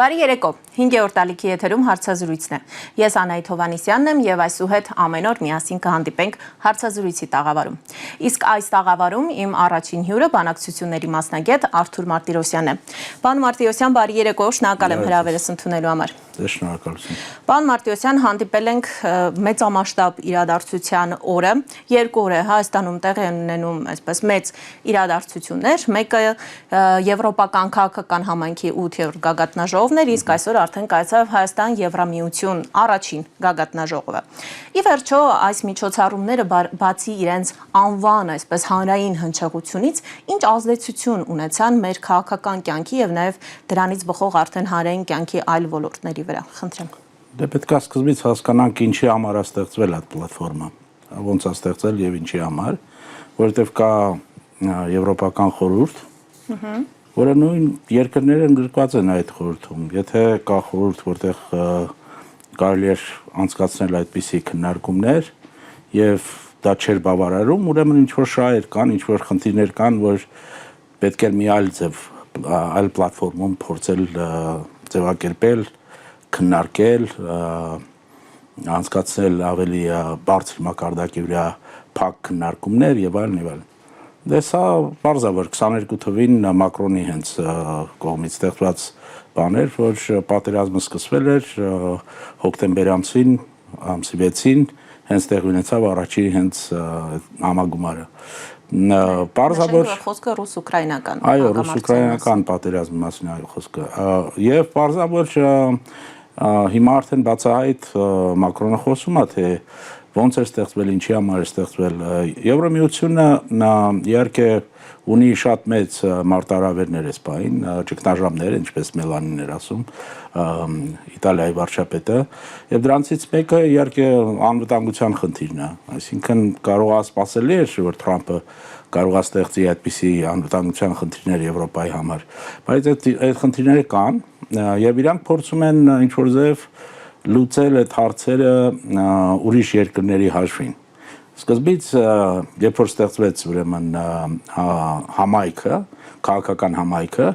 Բարի երեկո, 5-րդ ալիքի եթերում հարցազրույցն է։ Ես Անահիտ Հովհաննիսյանն եմ և այսուհետ ամեն օր միասին կհանդիպենք հարցազրույցի տաղավարում։ Իսկ այս տաղավարում իմ առաջին հյուրը բանակցությունների մասնագետ Արթուր Մարտիրոսյանն է։ Պարոն Մարտիրոսյան, բարի երեկո, շնորհակալ եմ հրավերս ընդունելու համար։ Շնորհակալություն։ Պարոն Մարտիրոսյան, հանդիպել ենք մեծամասշտաբ իրադարձության օրը, երկու օր է Հայաստանում տեղի են ունենում այսպես մեծ իրադարձություններ, մեկը Եվրոպական քաղաքական համայնքի 8-րդ գագաթնաժողովն էր, իսկ այսօր արդեն կայացավ Հայաստան-Եվրամիություն առաջին գագաթնաժողովը։ Ի վերջո, այս միջոցառումները բացի իրենց անվան, այսպես հանրային հնչեղությունից, ինչ ազդեցություն ունեցան մեր քաղաքական կյանքի եւ նաեւ դրանից բխող արդեն հանրային կյանքի այլ ոլորտների վրա։ Խնդրեմ։ Դե պետք է սկզբից հասկանանք ինչի համար է ստեղծվել այդ պլատֆորմը, ոնց է ստեղծել եւ ինչի համար, որովհետեւ կա Եվրոպական խորհուրդ, որը նույն երկրները ընդգրկված են այդ խորհրդում։ Եթե կա խորհուրդ, որտեղ կարելի է անցկացնել այդպիսի քննարկումներ եւ դա չէր բավարարում, ուրեմն ինչ որ շահեր կան, ինչ որ խնդիրներ կան, որ պետք է մի այլ ձև, այլ պլատֆորմում փորձել ձևակերպել, քննարկել, անցկացնել ավելի բարձր մակարդակի վրա փակ քննարկումներ եւ այլն եւ այլն։ Դե սա բարձր է, որ 22 թվին Մակրոնի հենց կողմից ստեղծված բան էր, որ պատերազմը սկսվել էր հոկտեմբերի ամսին, ամսի 6-ին, հենց տեղի ունեցավ առաջի հենց համագումարը։ Պարզաբար խոսքը ռուս-ուկրաինական։ Այո, ռուս-ուկրաինական պատերազմի մասին այո խոսքը։ Եվ պարզաբար հիմա արդեն բացահայտ Մակրոնը խոսում է, թե ոնց է ստեղծվել, ինչի համար է ստեղծվել։ Եվրամիությունը իհարկե ունի շատ մեծ մարտահրավերներ այս պահին, ճգնաժամեր, ինչպես Մելանին էր ասում, Իտալիայի վարչապետը, եւ դրանցից մեկը իհարկե անվտանգության խնդիրն է։ Այսինքն կարող է սպասելի էր, որ Թրամփը կարող է ստեղծի այդպիսի անվտանգության խնդիրներ Եվրոպայի համար, բայց այդ խնդիրները կան եւ իրանք փորձում են ինչ որ ձև լուծել այդ հարցերը ուրիշ երկրների հաշվին։ Սկզբից, երբ որ ստեղծվեց ուրեմն համայնքը, քաղաքական համայնքը,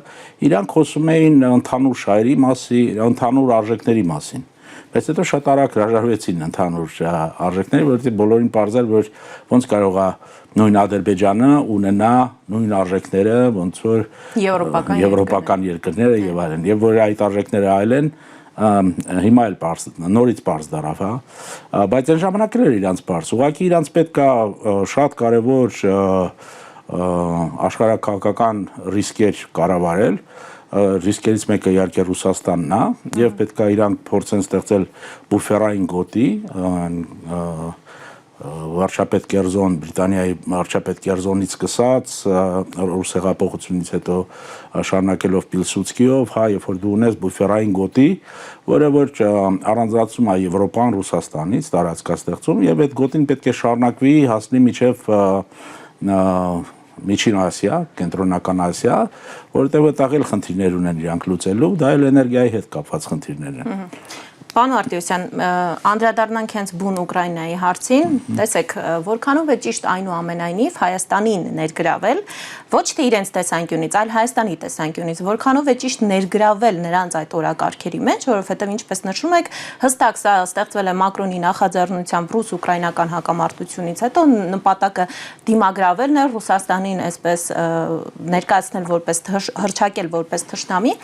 իրանք խոսում էին ընդհանուր շահերի մասին, ընդհանուր արժեքների մասին։ Բայց հետո շատ արագ հրաժարվեցին ընդհանուր արժեքների, որովհետեւ բոլորին պարզել, որ ոնց կարող է նույն Ադրբեջանը ունենա նույն արժեքները, ոնց որ եվրոպական երկրները եւ այլն, եւ որ այդ արժեքները այլ են, հիմա էլ նորից բարձ դարավ, հա, բայց այն ժամանակ էր իրանց բարձ։ Ուղղակի իրանց պետք է շատ կարևոր աշխարհակաղակական ռիսկեր կառավարել, ռիսկերից մեկը իհարկե Ռուսաստանն է, եւ պետք է իրանք փորձեն ստեղծել բուֆերային գոտի, վարչապետ Կերզոն, Բրիտանիայի վարչապետ Կերզոնից սկսած, ռուս հեղափոխությունից հետո շարունակելով Պիլսուդսկիով, հա, երբ որ դու ունես բուֆերային գոտի, որը որ առանձնացում է Եվրոպան Ռուսաստանից, տարածքաստեղծում, եւ այդ գոտին պետք է շարունակվի, հասնի մինչեւ Միջին Ասիա, Կենտրոնական Ասիա, որտեղ այդտեղ էլ խնդիրներ ունեն իրանք լուծելու, դա էլ էներգիայի հետ կապված խնդիրներ են։ Պարոն Մարտիրոսյան, անդրադառնանք հենց բուն Ուկրաինայի հարցին, տեսեք, որքանով է ճիշտ այնուամենայնիվ Հայաստանին ներգրավել, ոչ թե իրենց տեսանկյունից, այլ Հայաստանի տեսանկյունից, որքանով է ճիշտ ներգրավել նրանց այդ օրակարգերի մեջ, որովհետև ինչպես նշում եք, հստակ սա ստեղծվել է Մակրոնի նախաձեռնությամբ ռուս-ուկրաինական հակամարտությունից հետո նպատակը դիմագրավելն է Ռուսաստանին այսպես ներկայացնել որպես հռչակել որպես թշնամի։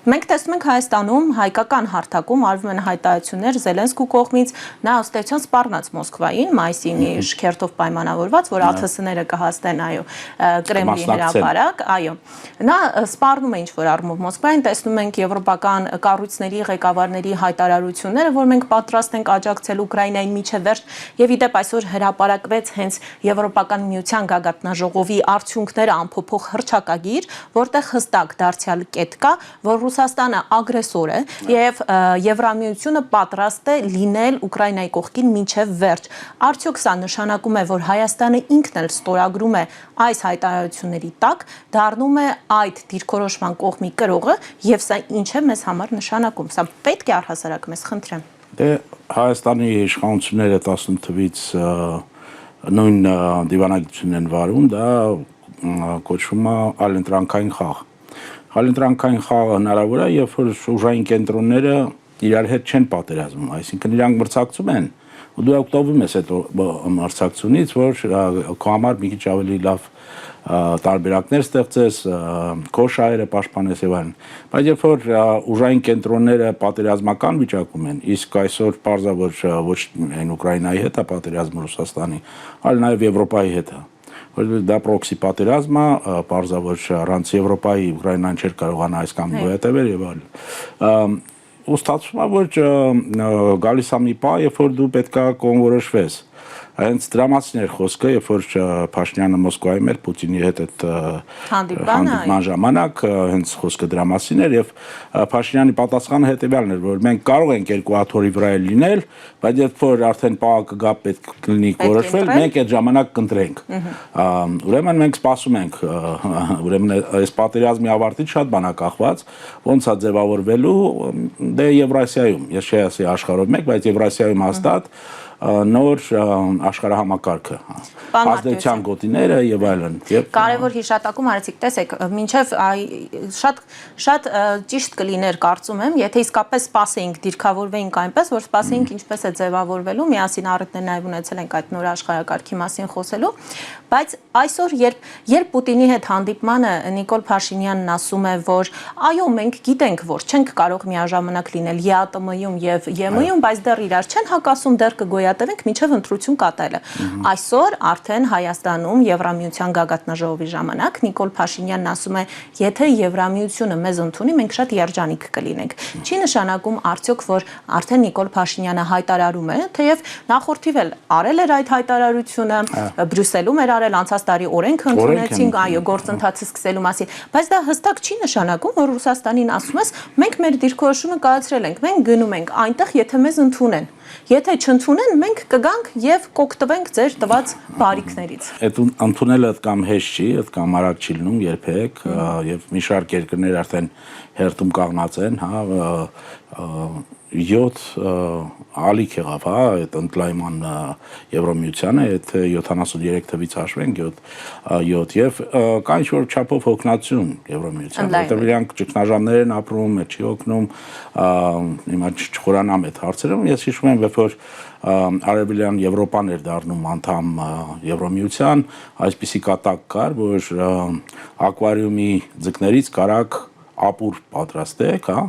Մենք տեսնում ենք Հայաստանում հայկական հարթակում արվում են հայտարարություններ Զելենսկու կողմից, նա ըստեյության սպառնաց Մոսկվային, մայիսի մի շքերթով պայմանավորված, որ ԱԹՍ-ները կհաստեն, այո, Կրեմլի հրապարակ, այո։ Նա սպառնում է ինչ-որ առումով Մոսկվային, տեսնում ենք եվրոպական կառույցների ղեկավարների հայտարարությունները, որ մենք պատրաստ ենք աջակցել Ուկրաինային մինչև վերջ, եւ իդեպ այսօր հրապարակվեց հենց Եվրոպական միության գագաթնաժողովի արդյունքները ամփոփող հռչակագիր, որտեղ հստակ դարձյալ կետ կա, որ Ռուսաստանը ագրեսոր է եւ Եվրամիությունը պատրաստ է լինել Ուկրաինայի կողքին մինչեւ վերջ։ Արդյոք սա նշանակում է, որ Հայաստանը ինքն էլ ստորագրում է այս հայտարարությունների տակ, դառնում է այդ դիրքորոշման կողմի կրողը եւ սա ինչ է մեզ համար նշանակում։ Սա պետք է առհասարակ մեզ խնդրեմ։ Դե Հայաստանի իշխանությունները 18 թվից նույն դիվանագիտությունն են վարում, դա կոչվում է այլընտրանքային խաղ։ Հալընտրանքային խաղը հնարավոր է, երբ որ ուժային կենտրոնները իրար հետ չեն պատերազմում, այսինքն իրանք մրցակցում են, ու դու օգտվում ես այդ մրցակցությունից, որ քո համար մի քիչ ավելի լավ տարբերակներ ստեղծես, քո շահերը պաշտպանես եւ այլն։ Բայց երբ որ ուժային կենտրոնները պատերազմական վիճակում են, իսկ այսօր պարզավոր ոչ միայն Ուկրաինայի հետ է պատերազմը Ռուսաստանի, այլ նաեւ Եվրոպայի հետ է։ Դա պրոքսի պատերազմ է, պարզավոր առանց Եվրոպայի Ուկրաինան չէր կարողանա այս կամ գոյատևել եւ այլն։ Ու ստացվում է, որ գալիս է մի պահ, երբ որ դու պետքա կոնորոշվես։ Հենց դրա մասին էր խոսքը, երբ որ Փաշինյանը Մոսկվայում էր Պուտինի հետ այդ հանդիպման ժամանակ, հենց խոսքը դրա մասին էր եւ Փաշինյանի պատասխանը հետեւյալն էր, որ մենք կարող ենք երկու աթոռի վրա լինել, բայց երբ որ արդեն պահը կգա պետք կլինի որոշվել, մենք այդ ժամանակ կընտրենք։ Ուրեմն մենք սպասում ենք, ուրեմն այս պատերազմի ավարտից շատ բան է կախված, ոնց է ձևավորվելու, դե Եվրասիայում, ես չի ասի աշխարհով մեկ, բայց Եվրասիայում հաստատ նոր աշխարհահամակարգը, ազդեցության գոտիները եւ այլն։ Կարևոր հիշատակում արեցիք, տեսեք, մինչեւ շատ ճիշտ կլիներ կարծում եմ, եթե իսկապես սպասեինք դիրքավորվեինք այնպես, որ սպասեինք ինչպես է ձևավորվելու, միասին առիթներ նաեւ ունեցել ենք այդ նոր աշխարհակարգի մասին խոսելու, բայց այսօր երբ Պուտինի հետ հանդիպմանը Նիկոլ Փաշինյանն ասում է, որ այո, մենք գիտենք, որ չենք կարող միաժամանակ լինել ԵԱՏՄ-ում եւ ԵՄ-ում, բայց դեռ իրար չեն հակասում, դեռ կգոյատևենք մինչև ընտրություն կատարելը։ Այսօր արդեն Հայաստանում Եվրամիության գագաթնաժողովի ժամանակ Նիկոլ Փաշինյանն ասում է, եթե Եվրամիությունը մեզ ընդունի, մենք շատ երջանիկ կլինենք։ Չի նշանակում արդյոք, որ արդեն Նիկոլ Փաշինյանը հայտարարում է, թեև նախորդիվ էլ արել էր այդ հայտարարությունը, Բրյուսելում էր արել, անցած տարի օրենք ընդունեցինք, այո, գործընթացը սկսելու մասին, բայց դա հստակ չի նշանակում, որ Ռուսաստանին ասում ես, մենք մեր դիրքորոշումը կայացրել ենք, մենք գնում ենք այնտեղ, եթե մեզ ընդունեն։ Եթե չընդունեն, մենք կգանք եւ կօգտվենք ձեր տված բարիքներից։ Այդ ընդունելը կամ հեշտ չի, այդ կամ արագ չի լինում երբեք, եւ մի շարք երկրներ արդեն հերթում կանգնած են, հա, 7 ալիք եղավ, հա, այդ ընդլայնման Եվրոմիությանը, այդ 73 թվից հաշվենք 7 եւ կա ինչ-որ չափով հոգնածություն Եվրոմիության, որտեղ իրանք ճգնաժամներ են ապրում, չի օգնում, հիմա չխորանամ այդ հարցերում, ես հիշում եմ, որ Արևելյան Եվրոպան էր դառնում անդամ Եվրոմիության, այսպիսի կատակ կար, որ ակվարիումի ձկներից կարակ ապուր պատրաստեք, հա,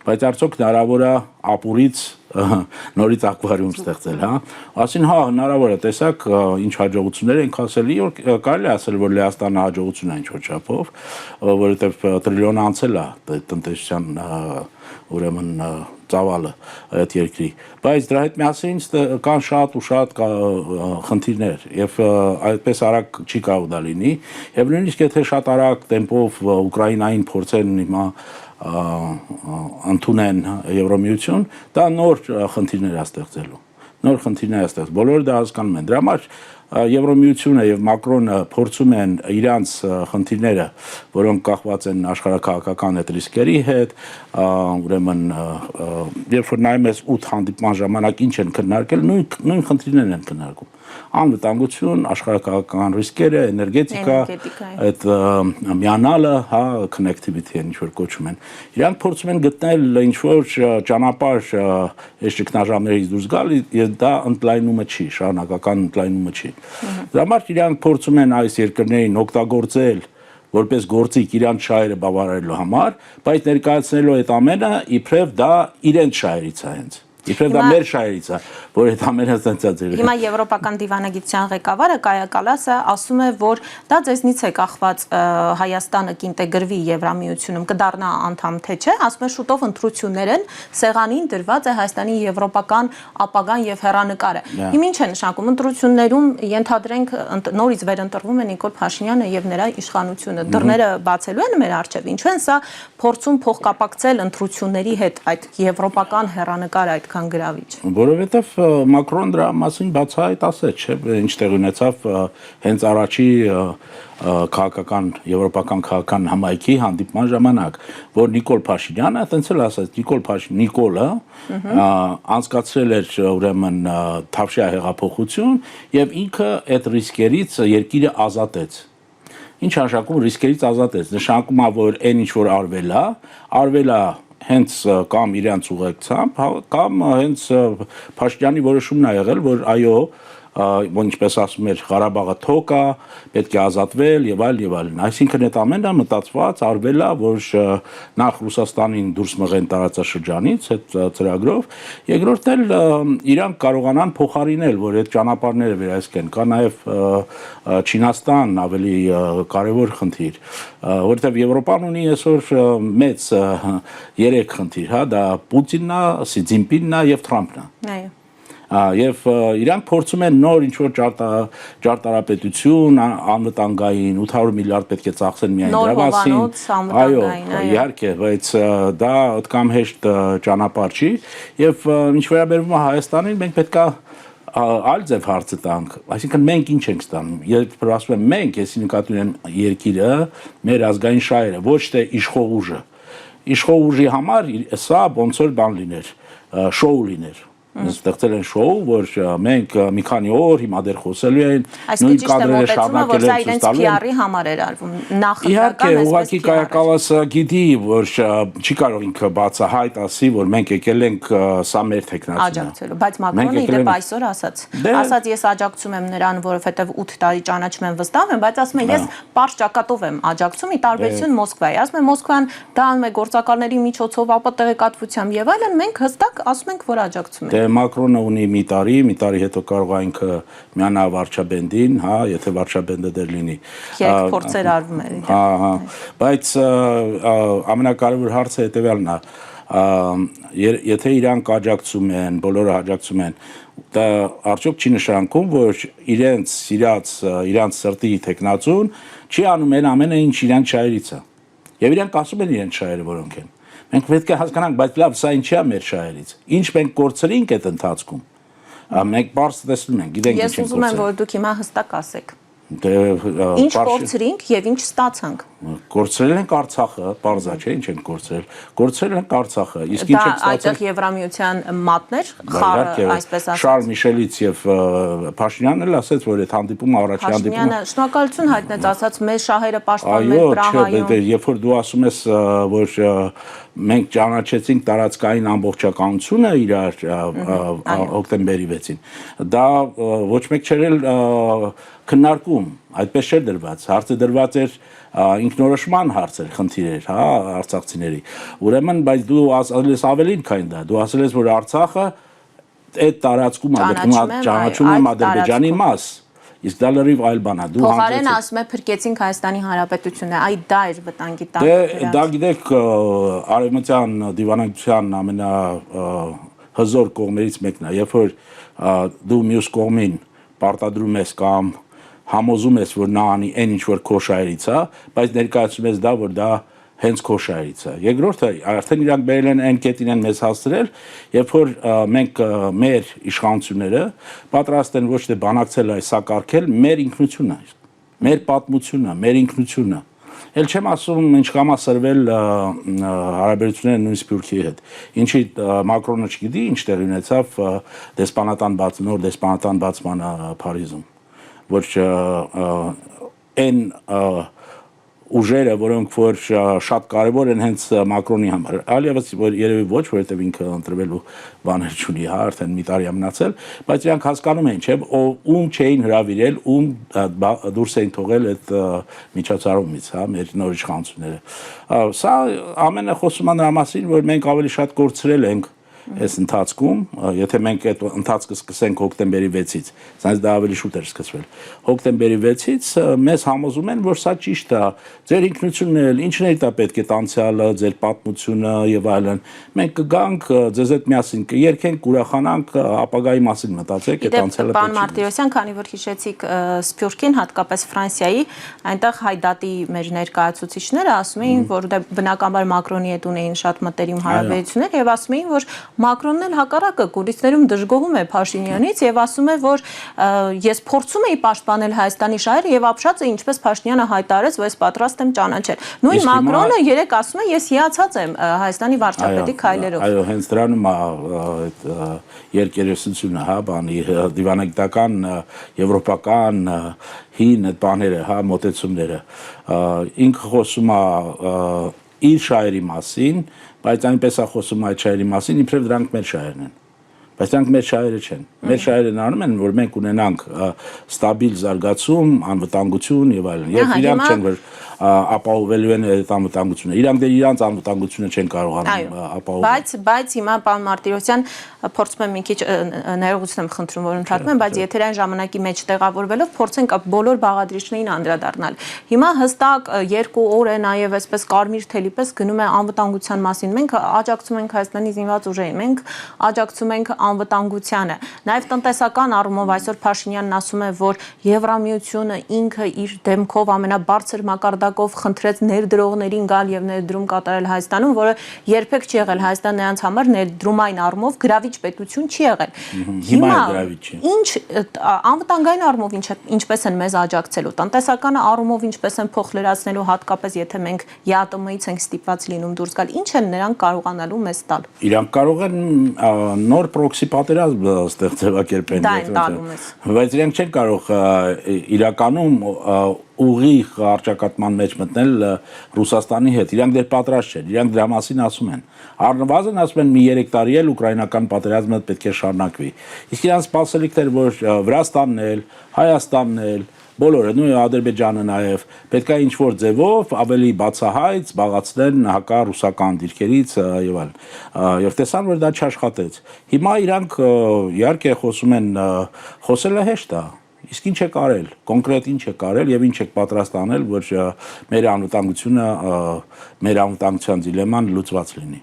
բայց արդյոք հնարավոր է ապուրից նորից ակվարիում ստեղծել, հա։ Ասին, հա, հնարավոր է, տեսակ, ինչ հաջողություններ ենք հասել, կարելի է ասել, որ Լեհաստանը հաջողություն է ինչ-որ չափով, որովհետև տրիլիոն անցել է տնտեսության ուրեմն ծավալը այդ երկրի, բայց դրա հետ միասին կան շատ ու շատ խնդիրներ եւ այդպես արագ չի կարող դա լինի եւ նույնիսկ եթե շատ արագ տեմպով Ուկրաինային փորձեն հիմա ընդունեն Եվրոմիություն, դա նոր խնդիրներ է ստեղծելու, նոր խնդիրներ է ստեղծել, բոլորը դա հասկանում են, դրա համար Եվրոմիությունը եւ Մակրոնը փորձում են իրանց խնդիրները, որոնք կախված են աշխարհակահաղական այդ ռիսկերի հետ, ուրեմն երբ որ նայում ես 8 հանդիպման ժամանակ ինչ են քննարկել, նույն խնդիրներն են քննարկում։ Անվտանգություն, աշխարհակահաղական ռիսկերը, էներգետիկա, այդ միանալը, հա, connectivity ինչ որ կոչում են։ Իրանք փորձում են գտնել ինչ որ ճանապարհ այս ճգնաժամերից դուրս գալ, եւ դա ընդլայնումը չի, շարունակական ընդլայնումը չի։ Դրա համար իրանք փորձում են այս երկրներին օգտագործել որպես գործիք իրանց շահերը բավարարելու համար, բայց ներկայացնելով այդ ամենը իբրև դա իրենց շահերից է հենց։ Իբրև դա մեր շահերից է, որ այդ ամենը ցնցած է։ Հիմա Եվրոպական դիվանագիտության ղեկավարը Կայա Կալասը ասում է, որ դա ձեզնից է կախված Հայաստանը կինտեգրվի Եվրամիությունում, կդառնա անդամ թե չէ, ասում է շուտով ընտրություններ են, սեղանին դրված է Հայաստանի եվրոպական ապագան եւ հեռանկարը։ Հիմա ինչ է նշանակում ընտրություններում ենթադրենք նորից վերընտրվում է Նիկոլ Փաշինյանը եւ նրա իշխանությունը, դռները բացելու են մեր առջեւ, ինչու են սա փորձում փոխկապակցել ընտրությունների հետ այդ եվրոպական հեռանկարը այդքան գրավիչ։ Որովհետև Մակրոն դրա մասին բացահայտ ասեց, չէ՞, ինչ տեղ ունեցավ հենց առաջի քաղաքական եվրոպական քաղաքական համայնքի հանդիպման ժամանակ, որ Նիկոլ Փաշինյանը այդպես էլ ասաց, Նիկոլը անցկացրել էր ուրեմն Թավշյա հեղափոխություն եւ ինքը այդ ռիսկերից երկիրը ազատեց։ Ինչ նշանակում ռիսկերից ազատեց։ Նշանակում է, որ այն ինչ որ արվել է հենց կամ իրանց ուղեկցությամբ, կամ հենց Փաշինյանի որոշումն է եղել, որ այո, ինչպես ասում էր, Ղարաբաղը թոք է, պետք է ազատվել եւ այլն։ Այսինքն այդ ամենը մտածված արվել է, որ նախ Ռուսաստանին դուրս մղեն տարածաշրջանից այդ ծրագրով, երկրորդ էլ իրանք կարողանան փոխարինել, որ այդ ճանապարհները վերահսկեն։ Կա նաեւ Չինաստան ավելի կարևոր խնդիր, որովհետեւ Եվրոպան ունի այսօր մեծ 3 խնդիր, հա, դա Պուտինն է, Սի Ցզինպինն է եւ Թրամփն է։ Այո։ Եվ իրանք փորձում են նոր ինչ-որ ճարտարապետություն, անվտանգային 800 միլիարդ պետք է ծախսեն միայն դրա մասին։ Այո, իհարկե, բայց դա այդքան հեշտ ճանապարհ չի, եւ ինչ վերաբերում է Հայաստանին, մենք պետք է այլ ձև հարցը տանք, այսինքն մենք ինչ ենք ստանում, երբ ասում եմ մենք, ես նկատի ունեմ երկիրը, մեր ազգային շահերը, ոչ թե իշխող ուժը։ Իշխող ուժի համար սա ոնց որ բան լիներ, շոու լիներ։ Ստեղծել են շոու, որ մենք մի քանի օր հիմա դեռ խոսելու են, նույն կադրերը շարունակել են ցույց տալու։ PR-ի համար էր արվում, նախընտրական իհարկե, ուղղակի կայակալասը գիտի, որ չի կարող ինքը բացահայտ ասի, որ մենք եկել ենք սա մեր թեկնածուն։ Բայց Մակրոնը իդեպ այսօր ասաց ես աջակցում եմ նրան, որովհետև 8 տարի ճանաչում եմ վստահ եմ, բայց ասում եմ ես պարզ ճակատով եմ աջակցում, ի տարբերություն Մոսկվայի։ Ասում եմ Մոսկվան դա անում է գործակալների միջոցով, ապա տեղեկատվությամբ եւ այլն, մենք հստակ ասում ենք, որ աջակցում ենք։ Մակրոնը ունի մի տարի հետո կարող է ինքը միանա Վարչաբենդին, հա, եթե Վարչաբենդը դեռ լինի։ Երբ փորձեր արվում են։ Հա, բայց ամենակարևոր հարցը հետեւյալն է, եթե իրանք աջակցում են, բոլորը աջակցում են, դա արդյոք չի նշանակում, որ իրենց սիրած, իրանց սրտի թեկնածուն չի անում այն ամենը, ինչ իրանց շահերից է։ Եվ իրանք ասում են իրենց շահերը որոնք են։ Մենք պետք է հասկանանք, բայց լավ, սա ինչի է մեր շահերից։ Ինչ մենք կորցրինք այդ ընթացքում։ Մենք բարձ տեսնում ենք, գիտենք ինչ ենք կորցրել։ Ես ուզում եմ, որ դուք հիմա հստակ ասեք։ Ինչ կորցրինք եւ ինչ ստացանք։ Կորցրել ենք Արցախը, բարձա չէ, ինչ ենք կորցրել։ Կորցրել ենք Արցախը, իսկ ինչ ենք ստացել։ Դա այդտեղ Եվրամիության մատներ, խառը, այսպես ասած։ Շարլ Միշելից եւ Փաշինյանն էլ ասաց, որ այդ հանդիպումը առաջի հանդիպումը։ Փաշինյանը շնորհակալություն հայտնեց, ասաց մեր շահերը պաշտպանում են Պրահայում։ Այո, երբ որ դու ասում ես, որ մենք ճանաչեցինք տարածքային ամբողջականությունը իրար հոկտեմբերի 6-ին, դա ոչ մեկ չէր քննարկում, այդպես չէր դրված, հարցը դրված էր ինքնորոշման հարցեր, խնդիրեր, հա, արցախցիների։ Ուրեմն, բայց դու ասել ես ավելին, քան դա, դու ասել ես, որ Արցախը այդ տարածքում ճանաչում է Ադրբեջանի մաս, իսկ դա լրիվ այլ բան է։ Դու փոխարեն ասում է փրկեցինք Հայաստանի Հանրապետությունը, այ դա էր վտանգի տակ։ Դա գիտեք, արևմտյան դիվանագիտության ամենահզոր կողմերից մեկն է, երբ որ դու մյուս կողմին պարտադրում ես կամ համոզում ես, որ նա անի այն ինչ որ քո շահերից է, բայց ներկայացնում ես դա, որ դա հենց քո շահերից է։ Երկրորդը, արդեն իրանք բերել են այն կետին են մեզ հասցրել, երբ որ մենք մեր իշխանությունները պատրաստ են ոչ թե բանակցել այս սակարկել մեր ինքնությունը, մեր պատմությունը, մեր ինքնությունը։ Էլ չեմ ասում ինչքան է սրվել հարաբերությունները նույն Սփյուռքի հետ։ Ինչի Մակրոնը չգիտի ինչ տեղի ունեցավ նոր դեսպանատան բացմանը Փարիզում, որ այն ուժերը, որոնք որ շատ կարևոր են հենց Մակրոնի համար։ Այլևս երևի ոչ, որովհետև ինքը ընտրվելու բաներ չունի, հա, արդեն մի տարի է մնացել, բայց իրանք հասկանում են, չէ՞, ում չէին հրավիրել, ում դուրս էին թողել այդ միջոցառումից, հա, մեր նոր իշխանությունները։ Սա ամենը խոսում է նրա մասին, որ մենք ավելի շատ կորցրել ենք այս ընթացքում, եթե մենք այդ ընթացքը սկսենք հոկտեմբերի 6-ից, սրանց դա ավելի շուտ էր սկսվել։ Հոկտեմբերի 6-ից մեզ համոզում են, որ սա ճիշտ է, ձեր ինքնությունն էլ, ինչն է դա պետք է տանցիալը, ձեր պատմությունը եւ այլն։ Մենք կգանք ձեզ հետ միասին կերքենք, կուրախանանք, ապագայի մասին մտածեք, այդ տանցիալը պետք է։ Պարոն Մարտիրոսյան, քանի որ հիշեցիք Սփյուռքին, հատկապես Ֆրանսիայի, այնտեղ հայդատի մեր ներկայացուցիչները ասում էին, որ բնականաբար Մակրոնի հետ ունեին շատ մտերիմ հարաբերություններ եւ ասում էին, որ Մակրոնն էլ հակառակը կուլիսներում դժգոհում է Փաշինյանից եւ ասում է, որ ես փորձում եի պաշտպանել Հայաստանի շահերը եւ ապշածը ինչպես Փաշինյանը հայտարարեց, որ ես պատրաստ եմ ճանաչել։ Նույն Մակրոնը երեք ասում է, ես հիացած եմ Հայաստանի վարչապետի քայլերով։ Այո, հենց դրանում է այդ երկերեսությունը, հա, բանի դիվանագիտական, եվրոպական հին այդ բաները, հա, մոտեցումները։ Ինքը խոսում է իր շահերի մասին, բայց այնպես է խոսում այդ շահերի մասին, իբրև դրանք մեր շահերն են։ Բայց դրանք մեր շահերը չեն։ Մեր շահերն անում են, որ մենք ունենանք ստաբիլ զարգացում, անվտանգություն եւ այլն։ Եվ իրանք չեն, որ ապահովելու են այդ անվտանգությունը։ Իրանք դեռ իրանց անվտանգությունը չեն կարողանում ապահովել։ Բայց հիմա պարոն Մարտիրոսյան փորձում եմ մի քիչ ներողություն եմ խնդրում, որ ընդհատում եմ, բայց եթերային ժամանակի մեջ տեղավորվելով փորձենք բոլոր բաղադրիչներին անդրադառնալ։ Հիմա հստակ 2 օր է նաեւ այսպես կարմիր թելի պես գնում է անվտանգության մասին։ Մենք աջակցում ենք Հայաստանի զինված ուժերին, մենք աջակցում ենք անվտանգությանը։ Նաև տնտեսական առումով այսօր Փաշինյանն ասում է, որ Եվրամիությունը ինքը իր դեմքով ամենաբարձր մակարդակով խնդրեց ներդրողներին գալ եւ ներդրում կատարել Հայաստանում, որը երբեք չի եղել Հայաստան նրանց համար ներդրումային առումով գրավիչ պետություն չի եղել։ Հիմա գրավիչ է։ Ինչ անվտանգային առումով ինչպես են մեզ աջակցելու, տնտեսական առումով ինչպես են փոխ լրացնելու, հատկապես եթե մենք ԵԱՏՄ-ից ենք ստիպված լինում դուրս գալ, ինչ են նրանք կարողանալու մեզ տալ։ Իրանք կարող են նոր պրոքսի պատերազմ ստեղծելակերպել, բայց իրենք չեն կարող իրականում ուղիղ առճակատման մեջ մտնել Ռուսաստանի հետ։ Իրանք դեռ պատրաստ չեն, իրանք դրա մասին ասում են։ Առնվազն ասում են մի 3 տարի էլ ուկրաինական պատերազմը պետք է շարունակվի։ Իսկ իրանք սպասելիքն էր, որ Վրաստանն էլ, Հայաստանն էլ, բոլորը, նույն Ադրբեջանը նաև պետք է ինչ-որ ձևով ավելի բացահայտ զբաղացնեն հակառուսական դիրքերից եւ այլն։ Եվ տեսան, որ դա չաշխատեց։ Հիմա իրանք իհարկե խոսում են, խոսելը հեշտ է։ Իսկ ինչ է կարել, կոնկրետ ինչ է կարել եւ ինչ է պատրաստ անել, որ մեր անվտանգությունը, մեր անվտանգության դիլեման լուծված լինի։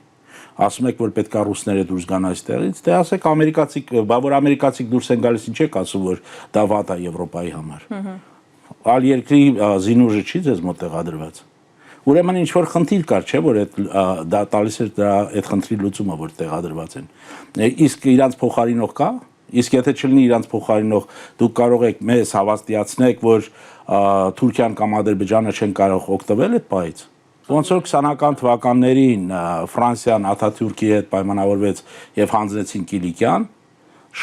Ասում եք, որ պետք է ռուսները դուրս գան այստեղից, դե ասեք ամերիկացիք, բա որ ամերիկացիք դուրս են գալիս, ինչ եք ասում, որ դա վատ է Եվրոպայի համար։ Ալ երկրի զինուժը չի ձեզ մոտ տեղադրված։ Ուրեմն ինչ որ խնդիր կար, չէ, որ դա տալիս էր դրա այդ խնդրի լուծումը, որ տեղադրված են։ Իսկ իրանց փոխարինող կա։ Իսկ եթե չլինի իրանց փոխարինող, դուք կարող եք մեզ հավաստիացնեք, որ Թուրքիան կամ Ադրբեջանը չեն կարող օգտվել այդ բայից։ Ոնց որ 20-ական թվականներին Ֆրանսիան Աթաթուրքի հետ պայմանավորվեց եւ հանձնեցին Կիլիկյան,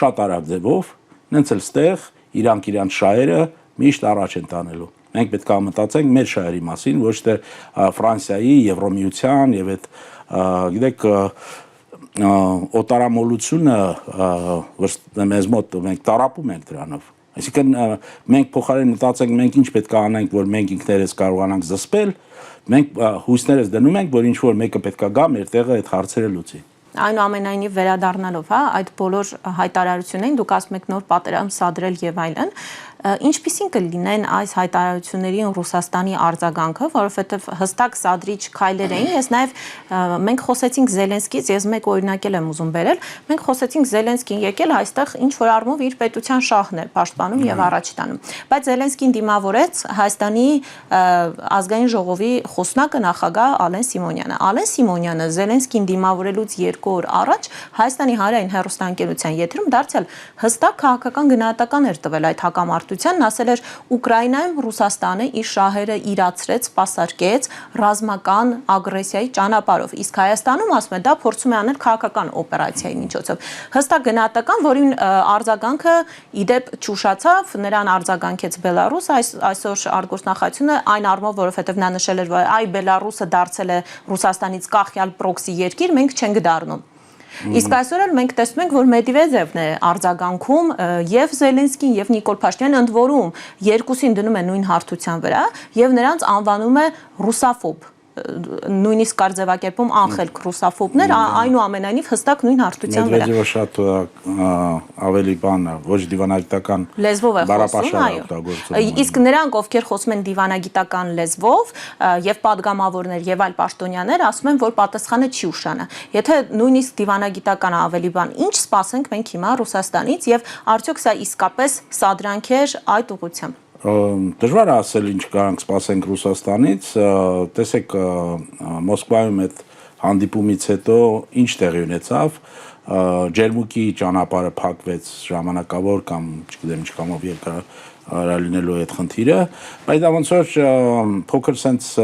շատ արագ ձևով, նենց էլ ստեղ իրանք շահերը միշտ առաջ են տանելու։ Մենք պետք է մտածենք մեր շահերի մասին, ոչ թե Ֆրանսիայի, Եվրոմիության եւ այդ գիտեք օտարամոլությունը մեզ մոտ մենք տարապում ենք դրանով։ Այսինքն մենք փոխարեն մտածենք մենք ինչ պետք է անենք, որ մենք ինքներս կարողանանք զսպել, մենք հույսներս դնում ենք, որ ինչ որ մեկը պետք է գա մեր տեղը այդ հարցերը լուծի։ Այնուամենայնիվ վերադառնալով, հա, այդ բոլոր հայտարարություններին դուք ասում եք նոր պատերազմ սադրել եւ այլն, ինչպիսին կլինեն այս հայտարարություններին Ռուսաստանի արձագանքը, որովհետեւ հստակ սադրիչ քայլեր էին։ Ես նաեւ մենք խոսեցինք Զելենսկից, ես մեկ օրինակել եմ ուզում բերել, մենք խոսեցինք Զելենսկին եկել այստեղ ինչ որ առումով իր պետության շահն էր պաշտպանում եւ առաջ տանում։ Բայց Զելենսկին դիմավորեց Հայաստանի ազգային ժողովի խոսնակը նախագահ Ալեն Սիմոնյանը։ Ալեն Սիմոնյանը Զելենսկին դիմավորելուց 2 օր առաջ Հայաստանի հանրային հեռուստաընկերության եթերում դարձյալ հստակ քաղաքական գնահատական էր տվել այդ հակամարտությանն, ասել էր Ուկրաինայում Ռուսաստանը իր շահերը իրացրեց, սպասարկեց ռազմական ագրեսիայի ճանապարհով, իսկ Հայաստանում ասում է դա փորձում է անել քաղաքական օպերացիայի միջոցով։ Հստակ գնահատական, որին արձագանքը իդեպ չուշացավ, նրան արձագանքեց Բելարուս, այսօր արտգործնախարարությունը այն առումով, որովհետև նա նշել էր, որ այ Բելարուսը դարձել է Ռուսաստանից կախյալ պրոքսի երկիր, մենք չենք դառնում։ Իսկ այսօր էլ մենք տեսնում ենք, որ Մեդվեդևն է արձագանքում եւ Զելենսկին եւ Նիկոլ Փաշինյանը ընդ որում երկուսին դնում է նույն հարթության վրա եւ նրանց անվանում է ռուսաֆոբ, նույնիսկ կար ձևակերպում անխելք ռուսաֆոբներ, այնուամենայնիվ հստակ նույն հարթության վրա։ Մեդվեդևը շատ ավելի բան է, ոչ դիվանագիտական լեզվով է խոսում, այո։ Իսկ նրանք, ովքեր խոսում են դիվանագիտական լեզվով եւ падգամավորներ եւ այլ պաշտոնյաներ, ասում են, որ պատասխանը չի ուշանա։ Եթե նույնիսկ դիվանագիտական ավելի բան, ինչ սպասենք մենք հիմա Ռուսաստանից եւ արդյոք սա իսկապես սադրանք է այդ ուղղությամբ։ Դժվար է ասել ինչ կարանք սպասենք Ռուսաստանից, տեսեք Մոսկվայում այդ հանդիպումից հետո ինչ տեղի ունեցավ, ջերմուկի ճանապարհը փակվեց ժամանակավոր կամ չգիտեմ ինչ կամով երկար լինելու այդ խնդիրը, բայց դա ոնց որ փոքր sense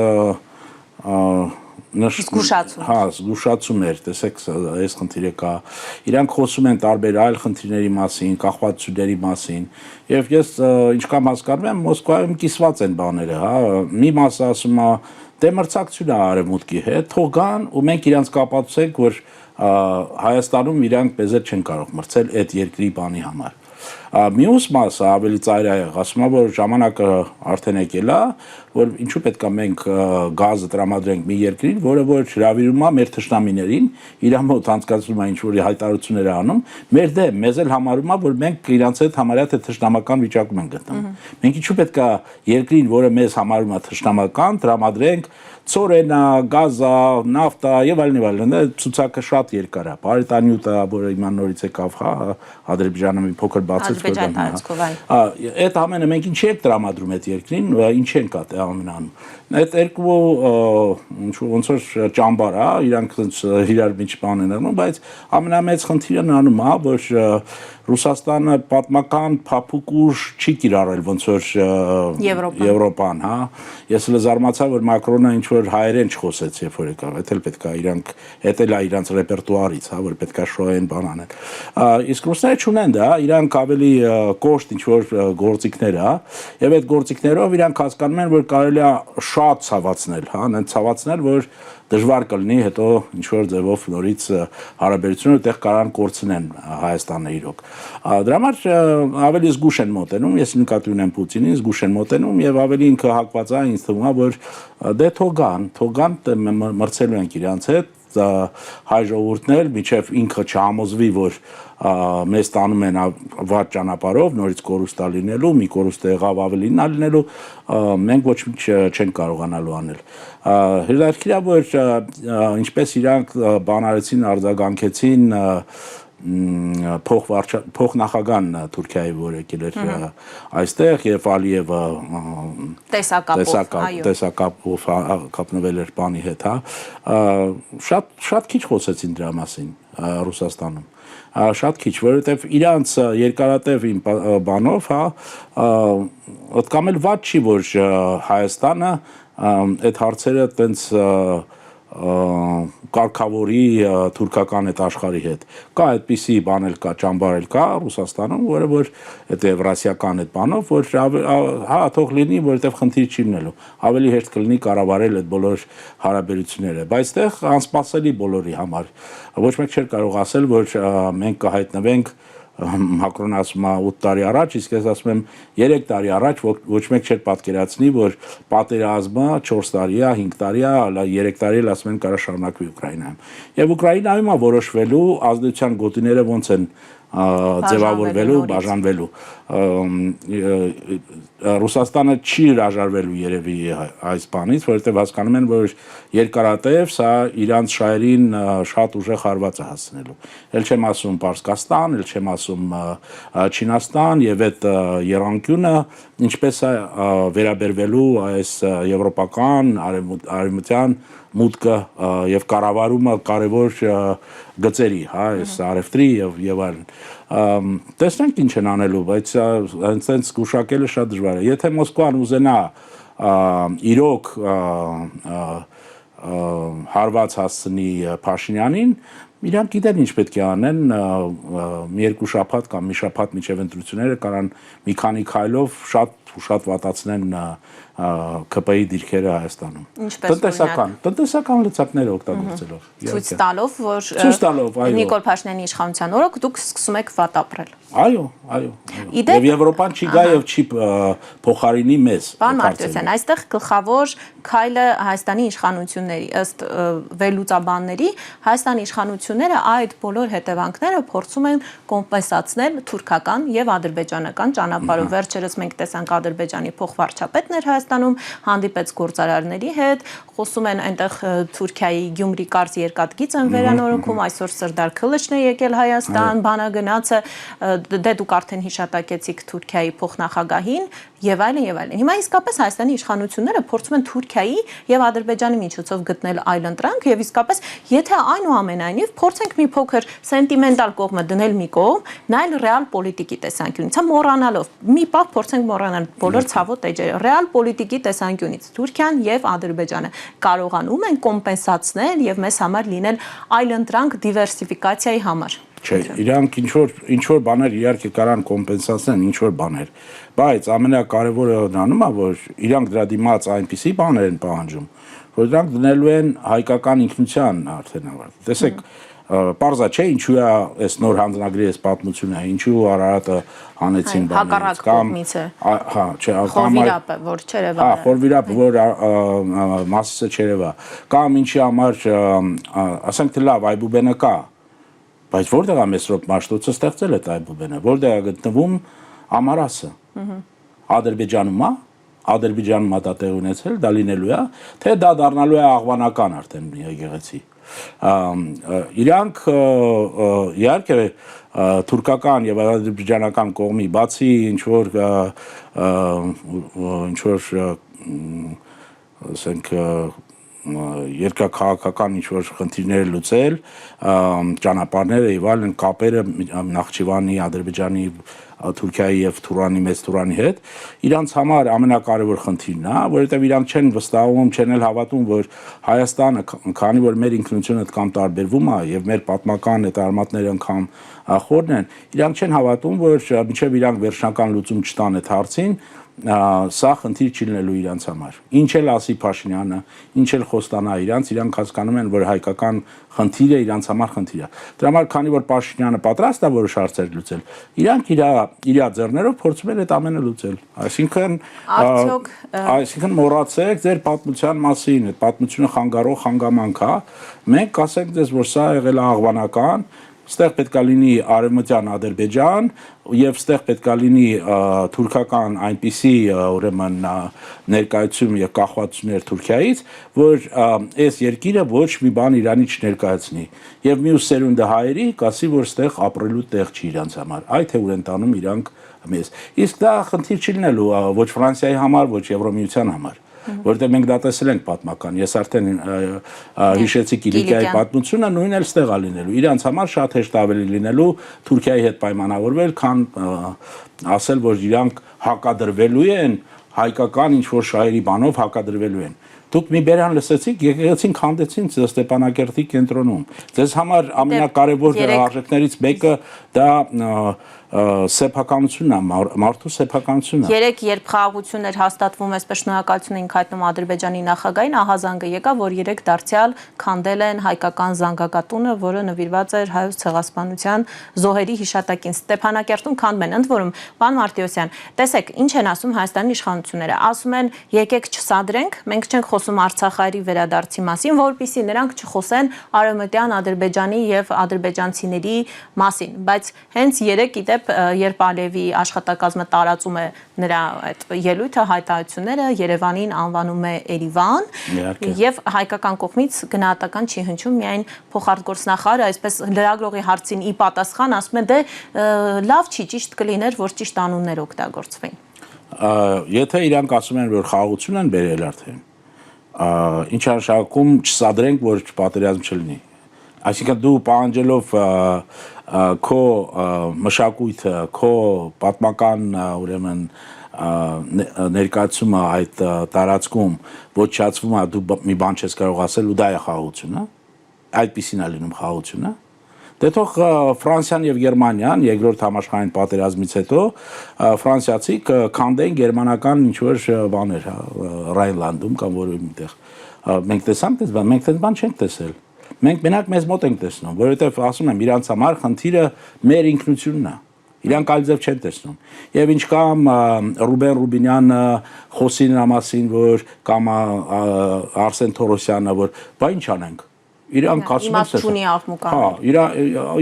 զգուշացում էր, տեսեք, այս խնդիրը կա։ Իրանք խոսում են տարբեր այլ խնդիրների մասին, կախվածությունների մասին, եւ ես ինչքան հասկանում եմ, Մոսկվայում կիսված են բաները, հա, մի մասը ասում է, դե մրցակցություն է արևմուտքի հետ, թող գան ու մենք իրանք կապացուցենք, որ Հայաստանում իրանք բեզեր չեն կարող մրցել այդ երկրի բանի համար։ Մյուս մասը ավելի ծայրահեղ, ասում է, որ ժամանակը արդեն եկել է, որ ինչու պետք է մենք գազը տրամադրենք մի երկրին, որը որ հրավիրում է մեր թշնամիներին, իր մոտ անցկացնում է ինչ-որ հայտարարություններ անում, մեր դեմ մեզ էլ համարում է, որ մենք իրանց հետ համարյա թե թշնամական վիճակում ենք գտնվում։ Մենք ինչու պետք է երկրին, որը մեզ համարում է թշնամական, տրամադրենք ծորենա, գազա, նավթա եւ այլն, ցուցակը շատ երկար է։ Բարիտանյուտը, որը իման նորից եկավ, հա, Ադրբեջանը մի փոքր բացեց այդ ամենը մենք ինչ ենք տրամադրում այդ երկրին, ինչ ենք ամեն անում։ Այդ երկու ոնց որ ճամբար է, իրանք իրար միջ բան են անում, բայց ամենամեծ խնդիրը նրանում է, որ Ռուսաստանը պատմական փափուկ ուժ չի կիրառել ոնց որ Եվրոպան, հա։ Ես էլ զարմացա, որ Մակրոնը ինչ որ հայերեն չխոսեց, երբ որ եկավ, դա էլ պետք է իրանք, դա էլ է իրանց ռեպերտուարից, հա, որ պետք է շոյեն բան անել։ Իսկ ռուսները չունեն դա, իրանք ավելի կոշտ ինչ որ գործիքներ, հա, եւ այդ գործիքներով իրանք հասկանում են, որ կարելի է շատ ցավացնել, հա, այնց ցավացնել, որ դժվար կլինի հետո ինչ որ ձևով նորից հարաբերությունները այդտեղ կարան կորցնեն Հայաստանը իրոք։ Դրա համար ավելի զգուշ են մոտենում, ես նկատի ունեմ Պուտինին, զգուշ են մոտենում եւ ավելի ինքը հակված է, ինձ թվում է, որ դե թողան մրցելու ենք իրանց հետ, հայ ժողովուրդն էլ միջև ինքը չհամոզվի, որ մեզ տանում են վատ ճանապարհով, նորից կորուստա լինելու, մի կորուստ եղավ ավելին լինելու, մենք ոչ մի չեն կարողանալու անել։ Հետաքրքիր է, որ ինչպես իրանք բանարեցին, արձագանքեցին փոխնախագահան Թուրքիայի, որ եկել էր այստեղ եւ Ալիևը տեսակապով կապնվել էր բանի հետ, հա, շատ քիչ խոսեցին դրա մասին Ռուսաստանում, շատ քիչ, որովհետեւ իրանց երկարատև բանով, հա, կամ էլ վատ չի, որ Հայաստանը այդ հարցերը տենց կարգավորի թուրքական այդ աշխարհի հետ։ Կա այդպիսի բան էլ կա, ճամբար էլ կա Ռուսաստանում, որը որ այդ եվրասիական այդ բանով, որ հա թող լինի, որովհետև խնդիր չի լինելու։ Ավելի հեշտ կլինի կառավարել այդ բոլոր հարաբերությունները, բայց այդտեղ անսպասելի բոլորի համար։ Ոչ մեկ չէր կարող ասել, որ մենք կհայտնվենք Մակրոնը ասում է 8 տարի առաջ, իսկ ես ասում եմ 3 տարի առաջ, ոչ մեկ չէր պատկերացնի, որ պատերազմը 4 տարի է, 5 տարի է, 3 տարի էլ ասում են կարա շարունակվի Ուկրաինայում։ Եվ Ուկրաինայում է որոշվելու ազդեցության գոտիները ոնց են ձևավորվելու, բաժանվելու։ Ռուսաստանը չի հրաժարվելու երևի այս բանից, որովհետև հասկանում են, որ երկարատև սա իրանց շահերին շատ ուժեղ հարված է հասցնելու։ Էլ չեմ ասում Պարսկաստան, էլ չեմ ասում Չինաստան եւ այդ եռանկյունը ինչպես է վերաբերվելու այս եվրոպական արևմտյան մուտքը եւ կառավարումը կարևոր գծերի, հա, այս արևտրի եւ այլն։ Տեսնենք ինչ են անելու, բայց այնտենց գուշակելը շատ դժվար է։ Եթե Մոսկվան ուզենա իրոք հարված հասցնի Փաշինյանին, իրանք գիտեն ինչ պետք է անեն, մի երկու շաբաթ կամ մի շաբաթ միջև ընտրությունները կարան մի քանի քայլով շատ վատացնեն ԿՊ-ի դիրքերը Հայաստանում։ Տնտեսական լծակները օգտագործելով։ Ցույց տալով, որ Նիկոլ Փաշինյանի իշխանության օրոք դուք սկսում եք վատ ապրել։ Այո։ Եվ Եվրոպան չի գա եւ չի փոխարինի մեզ։ Պարոն Մարտիրոսյան, այստեղ գլխավոր քայլը Հայաստանի իշխանությունների ըստ վերլուծաբանների, Հայաստանի իշխանությունները այդ բոլոր հետևանքները փորձում են կոմպենսացնել թուրքական եւ ադրբեջանական ճանապարհով։ Վերջերս մենք տեսանք Ադրբեջանի փոխվարչապետն էր Հայաստանում, հանդիպեց գործարարների հետ, խոսում են այնտեղ Թուրքիայի Գյումրի կարծ երկաթգիծ են վերանորոգում, այսօր Սրդար Քլիչն է եկել Հայաստան, բանագնացը, դե դուք արդեն հիշատակեցիք Թուրքիայի փոխնախագահին եւ այլն եւ այլն։ Հիմա իսկապես Հայաստանի իշխանությունները փորձում են Թուրքիայի եւ Ադրբեջանի միջոցով գտնել այլընտրանք եւ իսկապես եթե այնուամենայնիվ փորձենք մի փոքր սենտիմենտալ կողմը դնել մի կողմ, նայել ռեալ պոլիտիկի տեսանկյունից, մոռանալով մի պահ փորձենք մոռանալ բոլոր ցավոտ էջերը, ռեալ պոլիտիկի տեսանկյունից Թուրքիան եւ Ադրբեջանը կարողանում են կոմպենսացնել եւ մեզ համար լինել այլընտրանք դիվերսիֆիկացիայի համար։ Չէ, իրանք ինչ որ բաներ իհարկե կարան կոմպենսացնեն, ինչ որ բաներ, բայց ամենակարևորը դրանում է, որ իրանք դրա դիմաց այնպիսի բաներ են պահանջում, որ դրանք դնելու են հայկական ինքնության արդեն ավարտ։ Տեսեք, պարզա չէ, ինչու է այս նոր հանձնագրի այս պատմությունը, ինչու Արարատը հանեցին բաներից կամ հա, չէ, խորվիրապը, որ չերևա։ Հա, խորվիրապը, որ Մասիսը չերևա, կամ ինչի համար, ասենք թե լավ, Այբուբենը կա, բայց որտեղ է Մեսրոպ Մաշտոցը ստեղծել այդ Այբուբենը, որտեղ է գտնվում Ամարասը։ Ադրբեջանում է, Ադրբեջանում է դա տեղ ունեցել, դա լինելու է, թե դա դառնալու է աղվանական արդեն եկեղեցի։ Իրանք իհարկե թուրքական եւ ադրբեջանական կողմի բացի ինչ որ ասենք երկրաքաղաքական ինչ-որ խնդիրներ լուծել, ճանապարհները եւ այլն կապերը Նախճիվանի, Ադրբեջանի, Թուրքիայի եւ Թուրանի, Մեծ Թուրանի հետ, իրանց համար ամենակարևոր խնդիրն է, որովհետեւ իրանք չեն վստահում, չեն էլ հավատում, որ Հայաստանը, քանի որ մեր ինքնությունը կամ տարբերվում է եւ մեր պատմական այդ արմատները անգամ խորն են, իրանք չեն հավատում, որ մինչեւ իրանք վերջնական լուծում չտան այդ հարցին, սա խնդիր չի լինելու իրանց համար։ Ինչ էլ ասի Փաշինյանը, ինչ էլ խոստանա իրանք հասկանում են, որ հայկական խնդիրը իրանց համար խնդիր է։ Դրա համար, քանի որ Փաշինյանը պատրաստ է որոշ հարցեր լուծել, իրանք իր ձեռներով փորձում են այդ ամենը լուծել։ Այսինքն մոռացեք ձեր պատմության մասին, այդ պատմությունը խանգարող հանգամանք է։ Մենք կասենք դες, որ սա եղել է աղվանական, ստեղ պետք է լինի արևմտյան Ադրբեջան եւ ստեղ պետք է լինի թուրքական այնպիսի ուրեմն ներկայացում եւ կախվածություններ Թուրքիայից, որ այս երկիրը ոչ մի բան Իրանի չներկայացնի եւ մյուս սերունդը հայերի կասի, որ ստեղ ապրելու տեղ չի իրանց համար, այ թե ուր են տանում իրանք մեզ։ Իսկ դա խնդիր չի լինելու ոչ Ֆրանսիայի համար, ոչ Եվրոմիության համար, որտեղ մենք դա տեսել ենք պատմական։ Ես արդեն հիշեցի Կիլիկիայի պատմությունը, նույնն էլ ստեղ է լինելու։ Իրանց համար շատ հեշտ ավելի լինելու Թուրքիայի հետ պայմանավորվել, քան ասել, որ իրանք հակադրվելու են հայկական ինչ որ շահերի բանով հակադրվելու են։ Դուք մի բերան լսեցիք, եկեղեցին քանդեցին Ստեփանակերտի կենտրոնում։ Ձեզ համար ամենակարևոր արժեքներից մեկը դա սեփականությունն է, մարդու սեփականությունն է։ Երեք երբ խաղաղությունն էր հաստատվում, այսպես շնորհակալություն ենք հայտնում Ադրբեջանի նախագահին, ահազանգը եկավ, որ երեք դարձյալ քանդել են հայկական զանգակատունը, որը նվիրված էր հայոց ցեղասպանության զոհերի հիշատակին։ Ստեփանակերտում քանդում են։ Ընդ որում, պարոն Մարտիրոսյան, տեսեք, ինչ են ասում Հայաստանի իշխանությունները։ Ասում են, եկեք չսադրենք, մենք չենք խոսում Արցախայրի վերադարձի մասին, որpիսի նրանք չխոսեն արևմտյան Ադրբեջանի եւ ադրբեջանցիների մասին, բայց հենց երեք իդեպ երբ Ալիևի աշխատակազմը տարածում է նրա այդ ելույթը, հայտարարությունները, Երևանին անվանում է Էրիվան եւ հայկական կողմից գնահատական չի հնչում, միայն փոխարտգործնախարարը այսպես լրագրողի հարցին ի պատասխան ասում է դե լավ չի, ճիշտ կլիներ, որ ճիշտ անուններ օգտագործվեն։ Եթե իրանք ասում են, որ խաղաղություն են բերել արդեն, ինչ արշակում չսադրենք, որ պատերազմ չլինի։ Այսինքն դու պահանջելով քո մշակույթը, քո պատմական ուրեմն ներկայացումը այդ տարածքում ոչնչացվում է, դու մի բան չես կարող ասել ու դա է խաղաղությունը, այդպիսին է լինում խաղաղությունը։ Դե թող Ֆրանսիան եւ Գերմանիան երկրորդ համաշխարհային պատերազմից հետո ֆրանսիացի քանդեն գերմանական ինչ-որ բաներ Ռայնլանդում կամ որևէ տեղ։ Մենք տեսանք դες բան, մենք դες բան չենք տեսել։ Մենք մենակ մեզ մոտ ենք տեսնում, որովհետեւ ասում եմ, իրանց համար խնդիրը մեր ինքնությունն է։ Իրանք այլ ձև չեն տեսնում։ Եվ ինչ կամ Ռուբեն Ռուբինյանը խոսի նրա մասին, որ կամ Արսեն Թորոսյանը, որ բա ինչ անենք։ Իրանք ասում են, հա,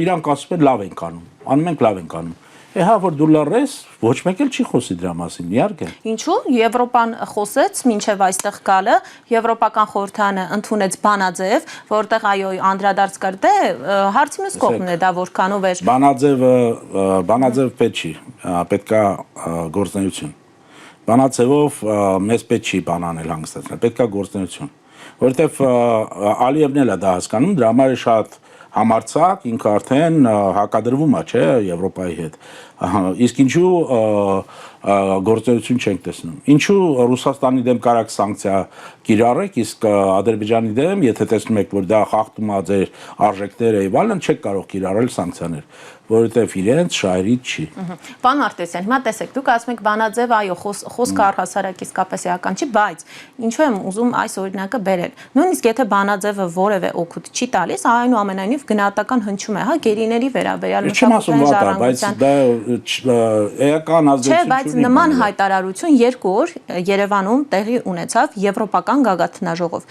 իրանք ասում են լավ ենք անում ենք լավ ենք անում։ Հա, որ դու լռես, ոչ մեկ էլ չի խոսի դրա մասին, իհարկե։ Ինչու՞։ Եվրոպան խոսեց մինչև այստեղ գալը, Եվրոպական խորհրդանը ընդունեց բանաձև, որտեղ այո, անդրադարձ կար, դե հարցի մյուս կողմն է դա որքանով էր։ Բանաձև պետք չի, պետքա գործունեություն։ բանաձևով մեզ պետք չի բան անել հանգստացնել, պետք է գործունեություն, որովհետև Ալիևն էլ է դա հասկանում, դրա համար է շատ համարձակ, ինքը արդեն հակադրվում է, չէ, Եվրոպայի հետ։ Իսկ ինչու գործունեություն չենք տեսնում։ Ինչու Ռուսաստանի դեմ կարակ սանկցիա կիրառեք, իսկ Ադրբեջանի դեմ, եթե տեսնում եք, որ դա խախտում է ձեր արժեքները եւ այլն, չեք կարող կիրառել սանկցիաներ, որովհետեւ իրենց շահերից չի։ Պարոն Մարտիրոսյան, հիմա տեսեք, դուք ասում եք բանաձև, այո, խոսքը առհասարակ իսկապես էական չի, բայց ինչու եմ ուզում այս օրինակը բերել։ Նույնիսկ եթե բանաձևը որևէ օգուտ չի տալիս, այնուամենայնիվ գնահատական հնչում է, հա, գերիների վերաբերյալ մշակութային ժառանգության։ Չէ, բայց նման հայտարարություն 2 օր Երևանում տեղի ունեցավ եվրոպական գագաթնաժողով։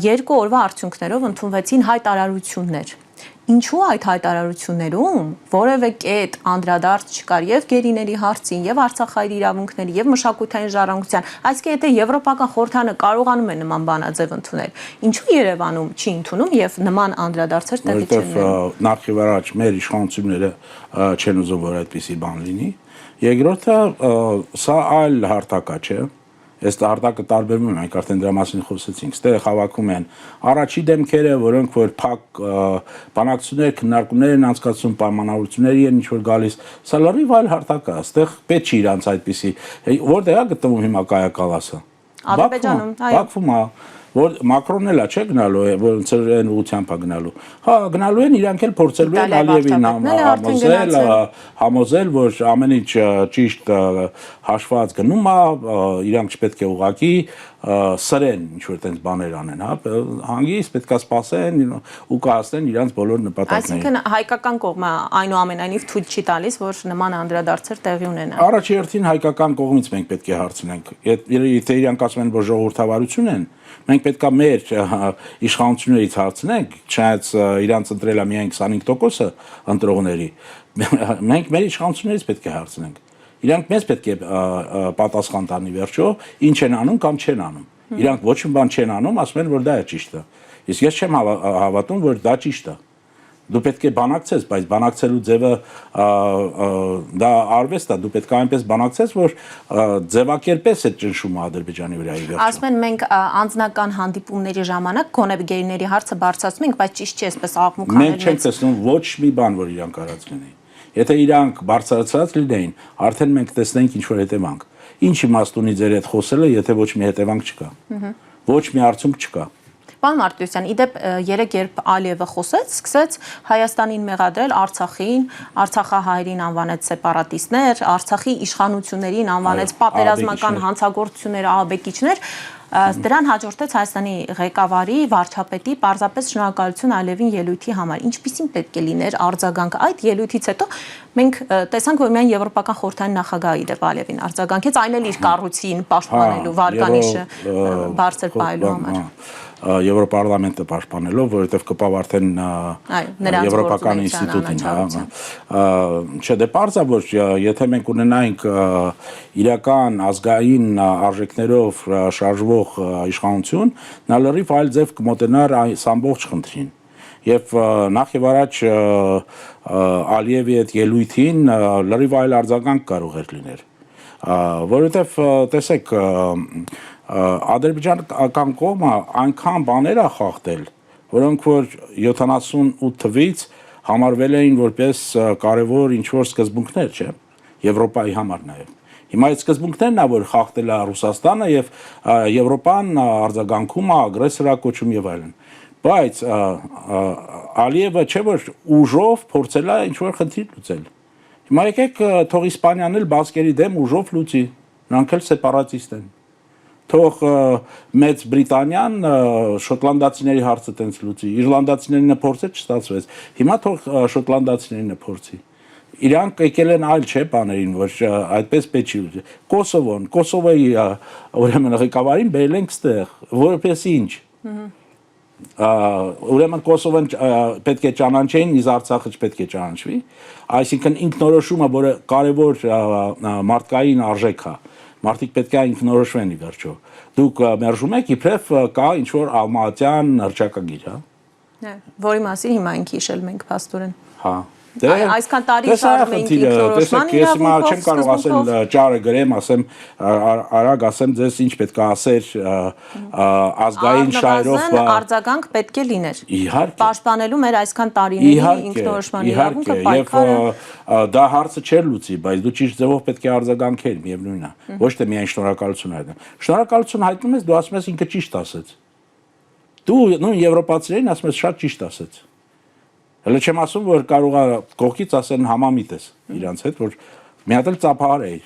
2 օրվա արդյունքներով ընդունվեցին հայտարարություններ։ Ինչու այդ հայտարարություններում որևէ կետ անդրադարձ չկար եւ գերիների հարցին, եւ Արցախային իրավունքների, եւ մշակութային ժառանգության, այսինքն եթե Եվրոպական խորհրդանը կարողանում է նման բանաձև ընդունել, ինչու Երևանում չի ընդունում եւ նման անդրադարձեր տեղի չեն ունենում։ Նախ եւ առաջ մեր իշխանությունները չեն ուզում, որ այդպիսի բան լինի։ Երկրորդը սա այլ հարթակ է, չէ՞։ Այս հարթակը տարբերվում է, մենք արդեն դրա մասին խոսեցինք։ Ստեղ հավաքում են առաջի դեմքերը, որոնք որ փակ բանակցություններ, քննարկումներ են անցկացում, պայմանավորությունների են ինչ որ գալիս։ Սա լրիվ այլ հարթակ է, այստեղ պետք չի իրանց այդպիսի։ Որտեղ է գտնվում հիմա Կայակալասը։ Ադրբեջանում, այո։ Բաքվում է, որ Մակրոնն էլ է, չէ՞ գնալու, որ ծրեն ուղղությամբ է գնալու։ Հա, գնալու են, իրանք էլ փորձելու են Ալիևին համոզել, որ ամեն ինչ ճիշտ հաշված գնում է, իրանք չպետք է ուղղակի սրեն ինչ-որ տենց բաներ անեն, հա, հանգիստ պետք է սպասեն ու կհասնեն իրանք բոլոր նպատակներին։ Այսինքն հայկական կողմը այնուամենայնիվ թույլ չի տալիս, որ նման անդրադարձեր տեղի ունենան։ Առաջերտին հայկական կողմից մենք պետք է հարցնենք։ Եթե իրանք ասում են, որ ժողովրդավարություն են, մենք պետք է մեր իշխանություններից հարցնենք, չնայած իրանք ընտրել է միայն 25%-ը ընտրողների, մենք մեր իշխանություններից պետք է հարցնենք։ Իրանք մեզ պետք է պատասխան տանի վերջո, ինչ են անում կամ չեն անում։ Իրանք ոչ մի բան չեն անում, ասում են, որ դա է ճիշտը։ Իսկ ես չեմ հավատում, որ դա ճիշտ է։ Դու պետք է բանակցես, բայց բանակցելու ձևը դա արվեստ է, դու պետք է այնպես բանակցես, որ ձևակերպես այդ ճնշումը Ադրբեջանի վրա ի վերջո։ Ասում են մենք անձնական հանդիպումների ժամանակ գոնե գերիների հարցը բարձրացնում ենք, բայց ճիշտ չի այսպես աղմուկ անել։ Մենք չենք տեսնում ոչ մի բան, որ իրանք արած լինեն։ Եթե իրանք բարձրացած լինեին, արդեն մենք տեսնենք ինչ որ հետևանք։ Ինչ իմաստ ունի ձեր հետ խոսելը, եթե ոչ մի հետևանք չկա։ Ոչ մի արդյունք չկա։ Պարոն Մարտիրոսյան, իդեպ երեք երբ Ալիևը խոսեց, սկսեց Հայաստանին մեղադրել Արցախին, Արցախահայերին անվանեց սեպարատիստներ, Արցախի իշխանություններին անվանեց պատերազմական հանցագործություններ, ահաբեկիչներ։ Դրան հաջորդեց Հայաստանի ղեկավարի, վարչապետի պարզապես շնորհակալություն Ալիևին ելույթի համար։ Ինչպիսին պետք է լիներ արձագանքը այդ ելույթից հետո մենք տեսանք, որ միայն Եվրոպական խորհրդային նախագահը իդեպ Ալիևին արձագանքեց, այն էլ իր կառույցին պաշտպանելու, վարկանիշը բարձր պահելու համար։ Եվրոպարլամենտը պաշտպանելով, որովհետև կպավ արդեն Եվրոպական ինստիտուտին, չէ, դե պարզ է, որ եթե մենք ունենայինք իրական ազգային արժեքներով շարժվող իշխանություն, նա լրիվ այլ ձև կմոտենար այս ամբողջ խնդրին։ Եվ նախ եւ առաջ Ալիևի այդ ելույթին լրիվ այլ արձագանք կարող էր լինել, որովհետև տեսեք Ադրբեջանական կողմը այնքան բաներ է խախտել, որոնք որ 78 թվից համարվել էին որպես կարևոր ինչ-որ սկզբունքներ, չէ, Եվրոպայի համար նաև։ Հիմա այդ սկզբունքներն է, որ խախտել է Ռուսաստանը եւ Եվրոպան արձագանքում է, ագրեսոր է կոչում եւ այլն։ Բայց Ալիևը չէ որ ուժով փորձել է ինչ-որ խնդիր լուծել։ Հիմա եկեք թող Իսպանիան էլ բասկերի դեմ ուժով լուծի, նրանք էլ սեպարատիստ են։ Թող Մեծ Բրիտանիան շոտլանդացիների հարցը տենց լուծի, իռլանդացիներինը փորձեց չստացվեց։ Հիմա թող շոտլանդացիներինը փորձի։ Իրանք եկել են այլ չէ բաներին, որ այդպես պետք չի լուծի։ Կոսովոյի ուրեմն ղեկավարին բերել ենք ստեղ, որպես ինչ։ Ուրեմն Կոսովոն պետք է ճանաչեն, իսկ Արցախը չպետք է ճանաչվի։ Այսինքն ինքնորոշումը, որը կարևոր մարդկային արժեք է, մարդիկ պետք է ինքնորոշվեն ի վերջո։ Դուք մերժում եք, իբրև կա ինչ-որ Ալմատյան հռչակագիր, հա։ Որի մասին հիմա ենք հիշել մենք փաստորեն։ Հա։ Այսքան տարի շարժում ենք ինքնորոշման իրավունքով, չեմ կարող ասել ճարը գրեմ, ասեմ արագ ասեմ ձեզ ինչ պետք է ասեր ազգային շահերով արձագանք պետք է լիներ։ Իհարկե։ Պաշտպանելու մեր այսքան տարիների ինքնորոշման իրավունքը պայքարը։ Եվ դա հարցը չէր լուծի, բայց դու ճիշտ ձևով պետք է արձագանքեր, միևնույնն է։ Ոչ թե միայն շնորհակալություն հայտնել։ Շնորհակալություն հայտնում ես, դու ասում ես ինքը ճիշտ ասեց։ Դու նույն եվրոպացիներին ասում ես շատ ճիշտ ասեց։ Հələ չեմ ասում, որ կարող է կողքից ասեն համամիտ ես իրանց հետ, որ մի հատ էլ ծափահար է։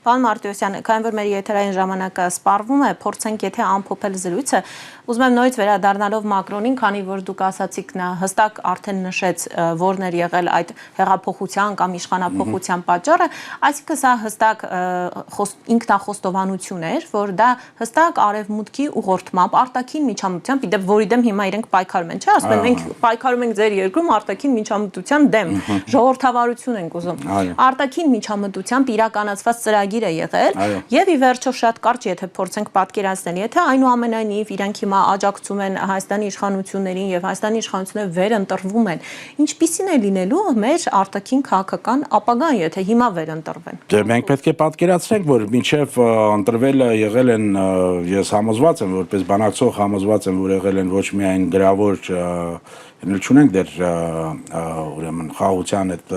Պարոն Մարտիրոսյան, քանի որ մեր եթերային ժամանակը սպառվում է, փորձենք եթե ամփոփել զրույցը, ուզում եմ նորից վերադառնալով Մակրոնին, քանի որ դուք ասացիք նա հստակ արդեն նշեց որն էր եղել այդ հեղափոխության կամ իշխանափոխության պատճառը, այսինքն սա հստակ ինքնախոստովանություն էր, որ դա հստակ արևմուտքի ուղղորդմամբ արտաքին միջամտությամբ, իդեպ որի դեմ հիմա իրենք պայքարում են, չէ՞, ասում են մենք պայքարում ենք ձեր երկրում արտաքին միջամտության դեմ, ժողովրդավարություն ենք ուզում։ Արտաքին միջամտությամբ իրականացված ծրագիր է եղել եւ ի վերջո շատ կարճ եթե փորձենք պատկերացնել, եթե այնուամենայնիվ իրենք հիմա աջակցում են Հայաստանի իշխանություններին եւ Հայաստանի իշխանությունները վերընտրվում են, ինչպիսին է լինելու մեր արտաքին քաղաքական ապագան, եթե հիմա վերընտրվեն։ Դե մենք պետք է պատկերացնենք, որ մինչեւ ընտրվելը եղել են, ես համոզված եմ, որպես բանակցող համոզված եմ, որ եղել են ոչ միայն գրավոր Էլ չունենք դեր ուրեմն խաղաղության այդ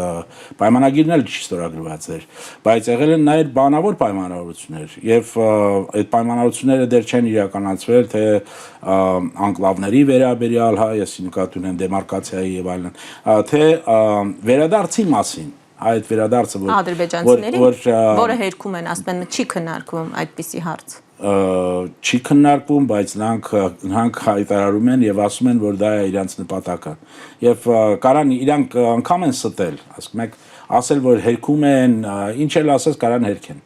պայմանագիրն էլ չի ստորագրված էր, բայց եղել են նաև բանավոր պայմանավորություններ եւ այդ պայմանավորությունները դեռ չեն իրականացվել, թե անկլավների վերաբերյալ, հա, ես նկատի ունեմ դեմարկացիայի եւ այլն, թե վերադարձի մասին այդ վերադարձը որ ադրբեջանցիների որը հերքում են, ասում են չի քննարկվում այդպիսի հարց չի քննարկվում, բայց նրանք հայտարարում են եւ ասում են, որ դա է իրանց նպատակը։ Եվ կարան իրանք անգամ են ստել, ասում եք, ասել, որ հերքում են, ինչ էլ ասես կարան հերքեն։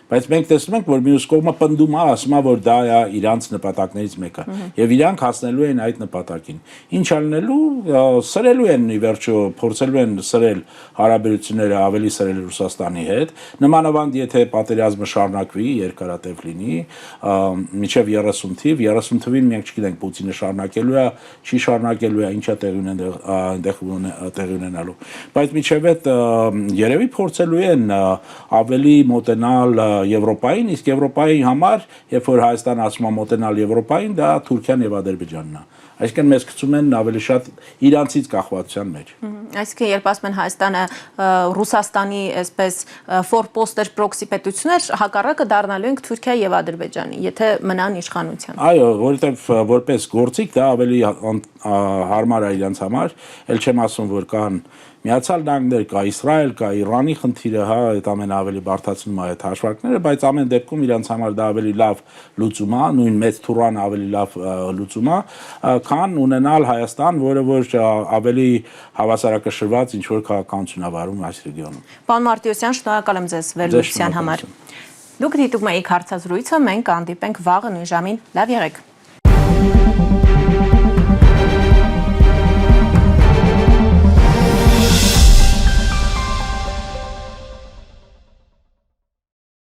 Բայց մենք տեսնում ենք, որ մյուս կողմը պնդում է, ասում է, որ դա է իրանց նպատակներից մեկը, եւ իրանք հասնելու են այդ նպատակին։ Ինչ անելու, սրելու են ի վերջո, փորձելու են սրել հարաբերությունները ավելի սրել Ռուսաստանի հետ, նմանավանդ եթե պատերազմը շարունակվի, երկարատև լինի, մինչեւ 30 թիվ, 30 թվին մենք չգիտենք Պուտինը շարունակելու է, չի շարունակելու է, ինչա տեղի ունենալու։ Բայց մինչեւ այդ երևի փորձելու են ավելի մոտենալ Եվրոպային, իսկ Եվրոպայի համար, երբ որ Հայաստանը ասում է մոտենալ Եվրոպային, դա Թուրքիան եւ Ադրբեջանն է։ Այսինքն մեզ գցում են ավելի շատ իրանցից կախվածության մեջ։ Այսինքն երբ ասում են Հայաստանը Ռուսաստանի այսպես ֆորպոստեր պրոքսի պետություններ, հակառակը դառնալու ենք Թուրքիա եւ Ադրբեջանի, եթե մնան իշխանության։ Այո, որովհետեւ որպես գործիք դա ավելի հարմար է իրանց համար, ել չեմ ասում, որ կան Միացյալ Նահանգներ, կա Իսրայել, կա Իրանի խնդիրը, հա, այդ ամենը ավելի բարդացնում է այդ հաշվարկները, բայց ամեն դեպքում իրանց համար դա ավելի լավ լուծում է, նույն մեծ թուրան ավելի լավ լուծում է, քան ունենալ Հայաստան, որը որ ավելի հավասարակշռված ինչ որ քաղաքականություն է վարում այս ռեգիոնում։ Պարոն Մարտիրոսյան, շնորհակալ եմ ձեզ վերլուծության համար։ Դուք դիտում եք հարցազրույցը, մենք կհանդիպենք վաղը նույն ժամին, լավ եղեք։